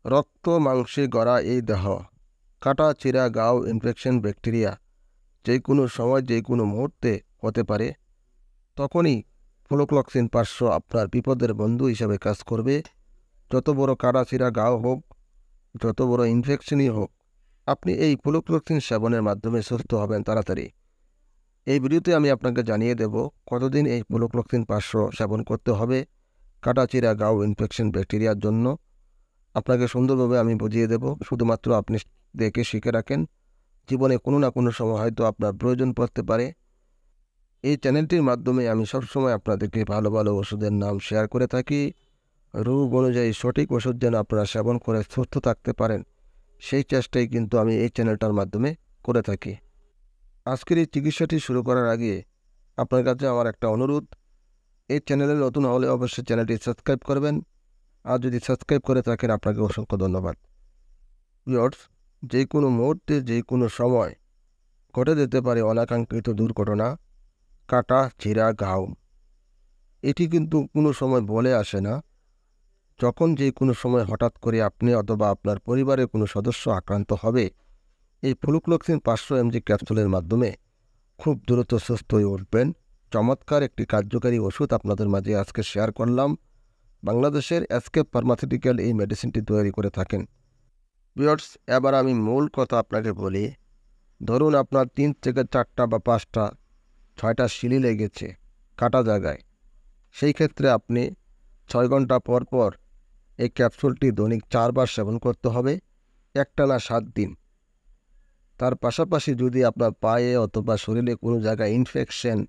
রক্ত মাংসে গড়া এই দেহ, কাটা চিরা গাও ইনফেকশন ব্যাকটেরিয়া যে কোনো সময় যে কোনো মুহূর্তে হতে পারে। তখনই ফ্লোক্লক্সিন 500 আপনার বিপদের বন্ধু হিসাবে কাজ করবে। যত বড় কাটা চিরা গাও হোক, যত বড় ইনফেকশনই হোক, আপনি এই ফ্লোক্লক্সিন সেবনের মাধ্যমে সুস্থ হবেন তাড়াতাড়ি। এই ভিডিওতে আমি আপনাকে জানিয়ে দেব কতদিন এই ফ্লোক্লক্সিন 500 সেবন করতে হবে কাটাচিরা গাও ইনফেকশন ব্যাকটেরিয়ার জন্য। আপনাকে সুন্দরভাবে আমি বুঝিয়ে দেব, শুধুমাত্র আপনি দেখে শিখে রাখেন। জীবনে কোনো না কোনো সময় হয়তো আপনার প্রয়োজন পড়তে পারে। এই চ্যানেলটির মাধ্যমে আমি সবসময় আপনাদেরকে ভালো ভালো ওষুধের নাম শেয়ার করে থাকি। রোগ অনুযায়ী সঠিক ওষুধ যেন আপনারা সেবন করে সুস্থ থাকতে পারেন, সেই চেষ্টাই কিন্তু আমি এই চ্যানেলটার মাধ্যমে করে থাকি। আজকের এই চিকিৎসাটি শুরু করার আগে আপনার কাছে আমার একটা অনুরোধ, এই চ্যানেলে নতুন হলে অবশ্যই চ্যানেলটি সাবস্ক্রাইব করবেন। আর যদি সাবস্ক্রাইব করে থাকেন আপনাকে অসংখ্য ধন্যবাদ। ভিউয়ার্স, যে কোনো মুহূর্তে যে কোনো সময় ঘটে যেতে পারে অনাকাঙ্ক্ষিত দুর্ঘটনা, কাটা চিরা ঘাও। এটি কিন্তু কোনো সময় বলে আসে না। যখন যে কোনো সময় হঠাৎ করে আপনি অথবা আপনার পরিবারের কোনো সদস্য আক্রান্ত হবে, এই ফ্লুক্লোক্সিন 500 mg ক্যাপসুলের মাধ্যমে খুব দ্রুত সুস্থ হয়ে উঠবেন। চমৎকার একটি কার্যকারী ওষুধ আপনাদের মাঝে আজকে শেয়ার করলাম। বাংলাদেশের এসকেপ ফার্মাসিউটিক্যাল এই মেডিসিনটি তৈরি করে থাকেন। ভিউয়ার্স, এবার আমি মূল কথা আপনাকে বলি। ধরুন আপনার 3 থেকে 4টা বা 5টা 6টা সিলি লেগেছে কাটা জায়গায়। সেই ক্ষেত্রে আপনি 6 ঘন্টা পর পর এই ক্যাপসুলটি দৈনিক 4 বার সেবন করতে হবে, একটানা 7 দিন। তার পাশাপাশি যদি আপনার পায়ে অথবা শরীরে কোনো জায়গায় ইনফেকশন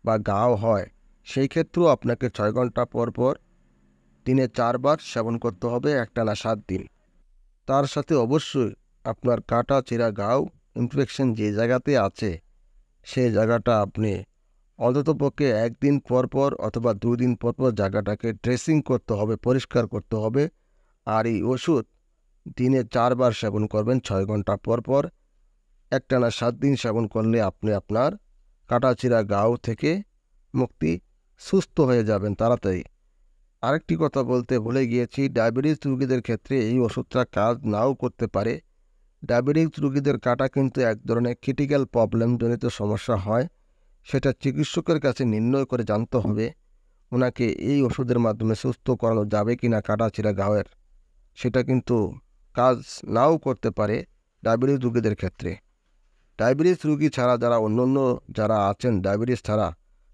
বা ঘাও হয়, সেই ক্ষেত্রেও আপনাকে 6 ঘন্টা পর পর দিনে 4 বার সেবন করতে হবে, একটানা 7 দিন। তার সাথে অবশ্যই আপনার কাটা চিরা ঘাও ইনফেকশন যে জায়গাতে আছে সেই জায়গাটা আপনি অন্ততপক্ষে 1 দিন পর পর অথবা 2 দিন পর পর জায়গাটাকে ড্রেসিং করতে হবে, পরিষ্কার করতে হবে। আর এই ওষুধ দিনে 4 বার সেবন করবেন 6 ঘন্টা পর পর। একটানা 7 দিন সেবন করলে আপনি আপনার কাটাচিরা ঘাও থেকে মুক্তি, সুস্থ হয়ে যাবেন তাড়াতাড়ি। আরেকটি কথা বলতে ভুলে গিয়েছি, ডায়াবেটিস রোগীদের ক্ষেত্রে এই ওষুধটা কাজ নাও করতে পারে। ডায়াবেটিস রোগীদের কাটা কিন্তু এক ধরনের ক্রিটিক্যাল প্রবলেমজনিত সমস্যা হয়। সেটা চিকিৎসকের কাছে নির্ণয় করে জানতে হবে ওনাকে এই ওষুধের মাধ্যমে সুস্থ করানো যাবে কি না কাটাচিরা ঘাওয়ের। সেটা কিন্তু কাজ নাও করতে পারে ডায়াবেটিস রোগীদের ক্ষেত্রে। ডায়াবেটিস রোগী ছাড়া অন্য যারা আছেন ডায়াবেটিস ছাড়া,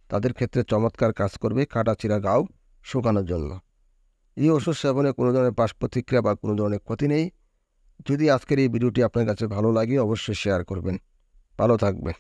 তাদের ক্ষেত্রে চমৎকার কাজ করবে কাটাচিরা ঘাও শুকানোর জন্য। এই ওষুধ সেবনে কোনো ধরনের পার্শ্বপ্রতিক্রিয়া বা কোনো ধরনের ক্ষতি নেই। যদি আজকের এই ভিডিওটি আপনার কাছে ভালো লাগে অবশ্যই শেয়ার করবেন। ভালো থাকবেন।